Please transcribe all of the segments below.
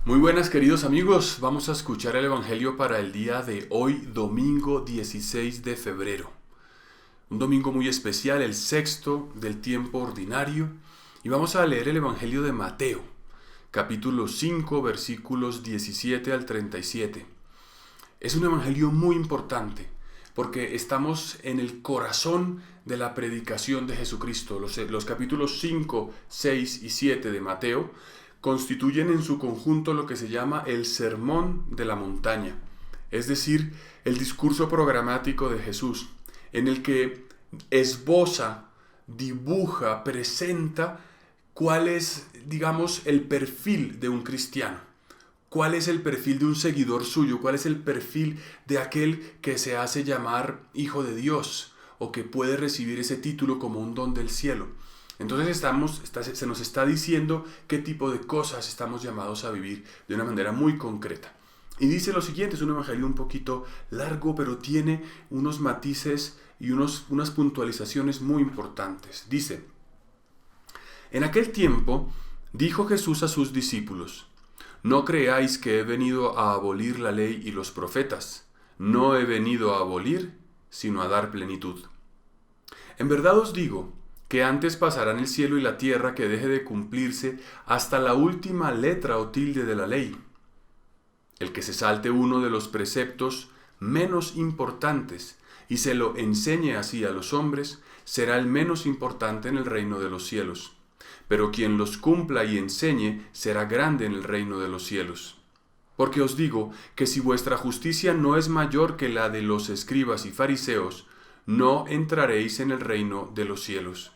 Muy buenas queridos amigos, vamos a escuchar el Evangelio para el día de hoy, domingo 16 de febrero. Un domingo muy especial, el sexto del tiempo ordinario, y vamos a leer el Evangelio de Mateo, capítulo 5, versículos 17 al 37. Es un Evangelio muy importante, porque estamos en el corazón de la predicación de Jesucristo. Los capítulos 5, 6 y 7 de Mateo constituyen en su conjunto lo que se llama el Sermón de la Montaña, es decir, el discurso programático de Jesús, en el que esboza, dibuja, presenta cuál es, digamos, el perfil de un cristiano, cuál es el perfil de un seguidor suyo, cuál es el perfil de aquel que se hace llamar hijo de Dios o que puede recibir ese título como un don del cielo. Entonces se nos está diciendo qué tipo de cosas estamos llamados a vivir de una manera muy concreta. Y dice lo siguiente, es un evangelio un poquito largo, pero tiene unos matices y unas puntualizaciones muy importantes. Dice: en aquel tiempo dijo Jesús a sus discípulos: no creáis que he venido a abolir la ley y los profetas. No he venido a abolir, sino a dar plenitud. En verdad os digo que antes pasarán el cielo y la tierra que deje de cumplirse hasta la última letra o tilde de la ley. El que se salte uno de los preceptos menos importantes y se lo enseñe así a los hombres, será el menos importante en el reino de los cielos. Pero quien los cumpla y enseñe será grande en el reino de los cielos. Porque os digo que si vuestra justicia no es mayor que la de los escribas y fariseos, no entraréis en el reino de los cielos.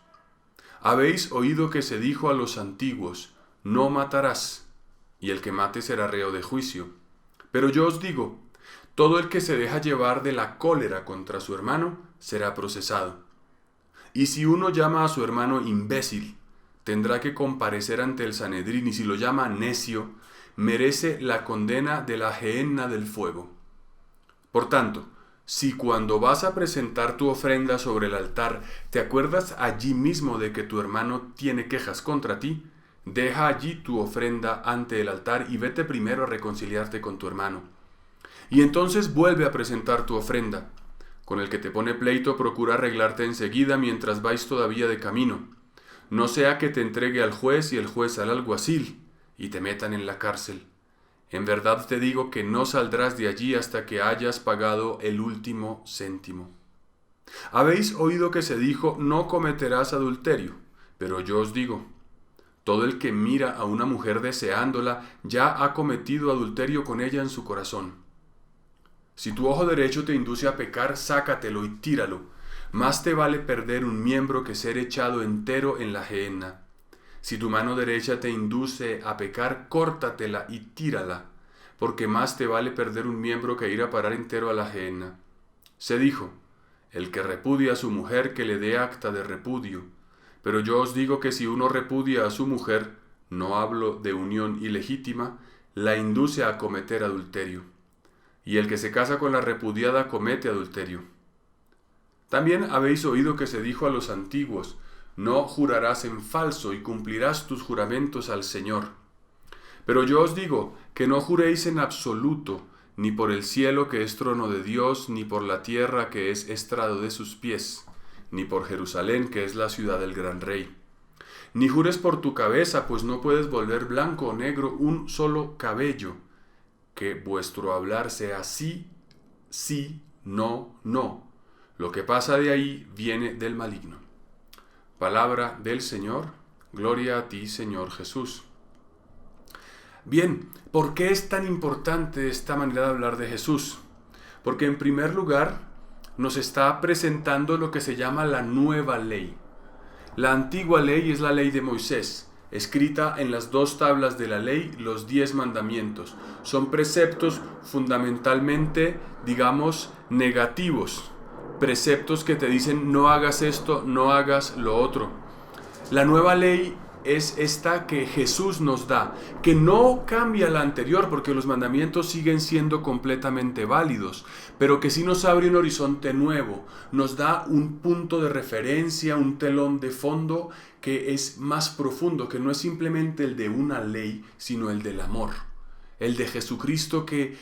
Habéis oído que se dijo a los antiguos: no matarás, y el que mate será reo de juicio. Pero yo os digo, todo el que se deja llevar de la cólera contra su hermano será procesado. Y si uno llama a su hermano imbécil, tendrá que comparecer ante el Sanedrín, y si lo llama necio, merece la condena de la gehenna del fuego. Por tanto, si cuando vas a presentar tu ofrenda sobre el altar te acuerdas allí mismo de que tu hermano tiene quejas contra ti, deja allí tu ofrenda ante el altar y vete primero a reconciliarte con tu hermano. Y entonces vuelve a presentar tu ofrenda. Con el que te pone pleito procura arreglarte enseguida mientras vais todavía de camino. No sea que te entregue al juez y el juez al alguacil y te metan en la cárcel. En verdad te digo que no saldrás de allí hasta que hayas pagado el último céntimo. Habéis oído que se dijo: no cometerás adulterio, pero yo os digo, todo el que mira a una mujer deseándola ya ha cometido adulterio con ella en su corazón. Si tu ojo derecho te induce a pecar, sácatelo y tíralo. Más te vale perder un miembro que ser echado entero en la gehenna. Si tu mano derecha te induce a pecar, córtatela y tírala, porque más te vale perder un miembro que ir a parar entero a la gehenna. Se dijo: el que repudia a su mujer, que le dé acta de repudio. Pero yo os digo que si uno repudia a su mujer, no hablo de unión ilegítima, la induce a cometer adulterio. Y el que se casa con la repudiada comete adulterio. También habéis oído que se dijo a los antiguos: no jurarás en falso y cumplirás tus juramentos al Señor. Pero yo os digo que no juréis en absoluto, ni por el cielo que es trono de Dios, ni por la tierra que es estrado de sus pies, ni por Jerusalén que es la ciudad del gran rey. Ni jures por tu cabeza, pues no puedes volver blanco o negro un solo cabello. Que vuestro hablar sea sí, sí, no, no. Lo que pasa de ahí viene del maligno. Palabra del Señor, gloria a ti, Señor Jesús. Bien, ¿por qué es tan importante esta manera de hablar de Jesús? Porque en primer lugar nos está presentando lo que se llama la nueva ley. La antigua ley es la ley de Moisés, escrita en las 2 tablas de la ley, los 10 mandamientos. Son preceptos fundamentalmente, digamos, negativos. Preceptos que te dicen: no hagas esto, no hagas lo otro. La nueva ley es esta que Jesús nos da, que no cambia la anterior porque los mandamientos siguen siendo completamente válidos, pero que sí nos abre un horizonte nuevo, nos da un punto de referencia, un telón de fondo que es más profundo, que no es simplemente el de una ley, sino el del amor. el de Jesucristo que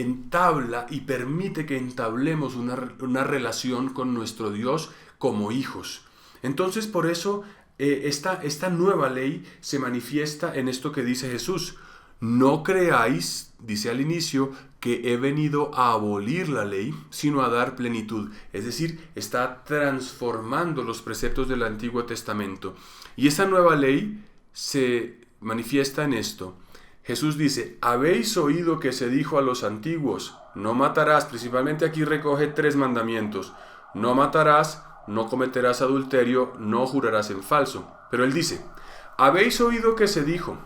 entabla y permite que entablemos una relación con nuestro Dios como hijos. Entonces, por eso esta nueva ley se manifiesta en esto que dice Jesús. No creáis, dice al inicio, que he venido a abolir la ley, sino a dar plenitud. Es decir, está transformando los preceptos del Antiguo Testamento. Y esa nueva ley se manifiesta en esto. Jesús dice, habéis oído que se dijo a los antiguos, no matarás. Principalmente aquí recoge 3 mandamientos. No matarás, no cometerás adulterio, no jurarás en falso. Pero él dice, habéis oído que se dijo,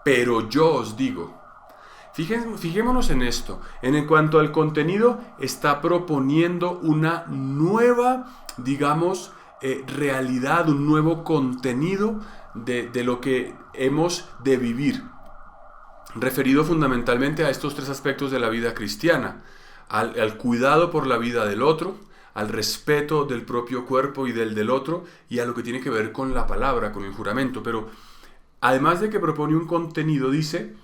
pero yo os digo. Fijémonos en esto. En cuanto al contenido, está proponiendo una nueva, digamos, realidad, un nuevo contenido de lo que hemos de vivir. Referido fundamentalmente a estos 3 aspectos de la vida cristiana. Al cuidado por la vida del otro, al respeto del propio cuerpo y del otro, y a lo que tiene que ver con la palabra, con el juramento. Pero además de que propone un contenido, dice,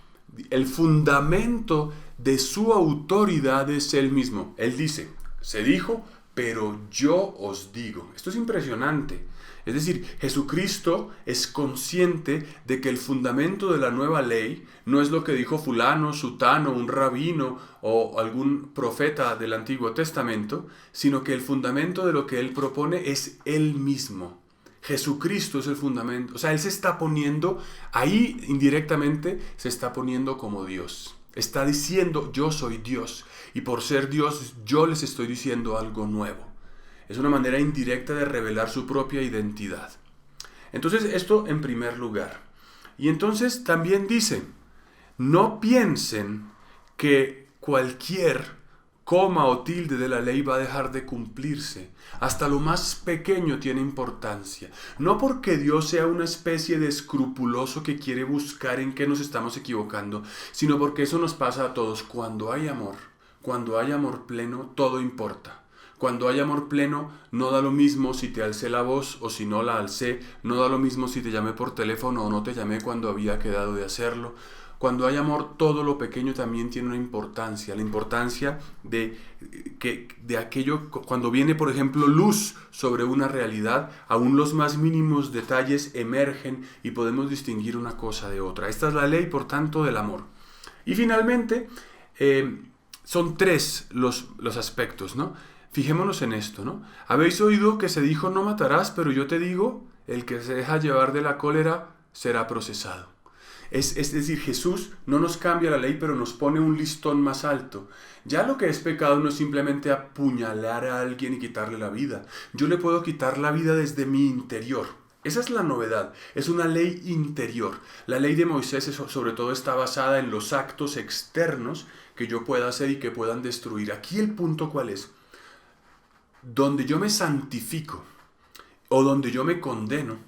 el fundamento de su autoridad es él mismo. Él dice, se dijo, pero yo os digo. Esto es impresionante. Es decir, Jesucristo es consciente de que el fundamento de la nueva ley no es lo que dijo fulano, sutano, un rabino o algún profeta del Antiguo Testamento, sino que el fundamento de lo que él propone es él mismo. Jesucristo es el fundamento. O sea, él se está poniendo, ahí indirectamente se está poniendo como Dios. Está diciendo, yo soy Dios. Y por ser Dios, yo les estoy diciendo algo nuevo. Es una manera indirecta de revelar su propia identidad. Entonces, esto en primer lugar. Y entonces también dice, no piensen que cualquier coma o tilde de la ley va a dejar de cumplirse. Hasta lo más pequeño tiene importancia. No porque Dios sea una especie de escrupuloso que quiere buscar en qué nos estamos equivocando, sino porque eso nos pasa a todos. Cuando hay amor pleno, todo importa. Cuando hay amor pleno, no da lo mismo si te alcé la voz o si no la alcé, no da lo mismo si te llamé por teléfono o no te llamé cuando había quedado de hacerlo. Cuando hay amor, todo lo pequeño también tiene una importancia. La importancia de aquello, cuando viene, por ejemplo, luz sobre una realidad, aún los más mínimos detalles emergen y podemos distinguir una cosa de otra. Esta es la ley, por tanto, del amor. Y finalmente, son 3 los aspectos, ¿no? Fijémonos en esto, ¿no? Habéis oído que se dijo no matarás, pero yo te digo, el que se deja llevar de la cólera será procesado. Es decir, Jesús no nos cambia la ley, pero nos pone un listón más alto. Ya lo que es pecado no es simplemente apuñalar a alguien y quitarle la vida. Yo le puedo quitar la vida desde mi interior. Esa es la novedad, es una ley interior. La ley de Moisés sobre todo está basada en los actos externos que yo pueda hacer y que puedan destruir. Aquí el punto ¿cuál es? Donde yo me santifico o donde yo me condeno,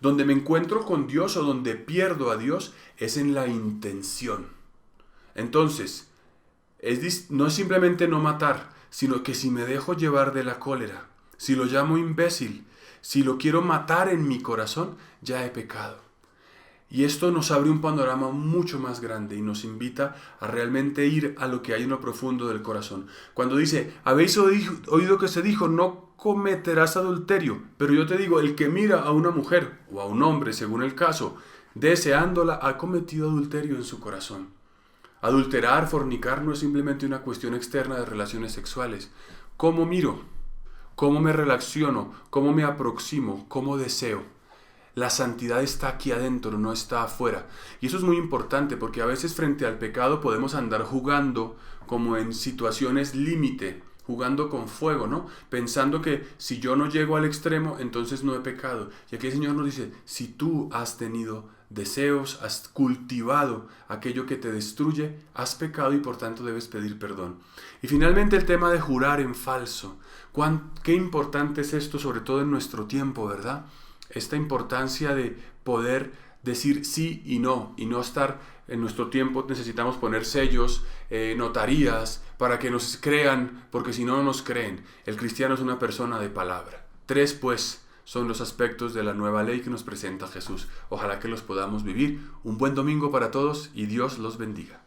donde me encuentro con Dios o donde pierdo a Dios, es en la intención. Entonces, no es simplemente no matar, sino que si me dejo llevar de la cólera, si lo llamo imbécil, si lo quiero matar en mi corazón, ya he pecado. Y esto nos abre un panorama mucho más grande y nos invita a realmente ir a lo que hay en lo profundo del corazón. Cuando dice, habéis oído que se dijo, no cometerás adulterio, pero yo te digo, el que mira a una mujer o a un hombre, según el caso, deseándola, ha cometido adulterio en su corazón. Adulterar, fornicar, no es simplemente una cuestión externa de relaciones sexuales. ¿Cómo miro? ¿Cómo me relaciono? ¿Cómo me aproximo? ¿Cómo deseo? La santidad está aquí adentro, no está afuera. Y eso es muy importante porque a veces frente al pecado podemos andar jugando como en situaciones límite, jugando con fuego, ¿no? Pensando que si yo no llego al extremo, entonces no he pecado. Y aquí el Señor nos dice, si tú has tenido deseos, has cultivado aquello que te destruye, has pecado y por tanto debes pedir perdón. Y finalmente el tema de jurar en falso. Qué importante es esto, sobre todo en nuestro tiempo, ¿verdad? Esta importancia de poder decir sí y no estar en nuestro tiempo. Necesitamos poner sellos, notarías, para que nos crean, porque si no, no nos creen. El cristiano es una persona de palabra. 3, pues, son los aspectos de la nueva ley que nos presenta Jesús. Ojalá que los podamos vivir. Un buen domingo para todos y Dios los bendiga.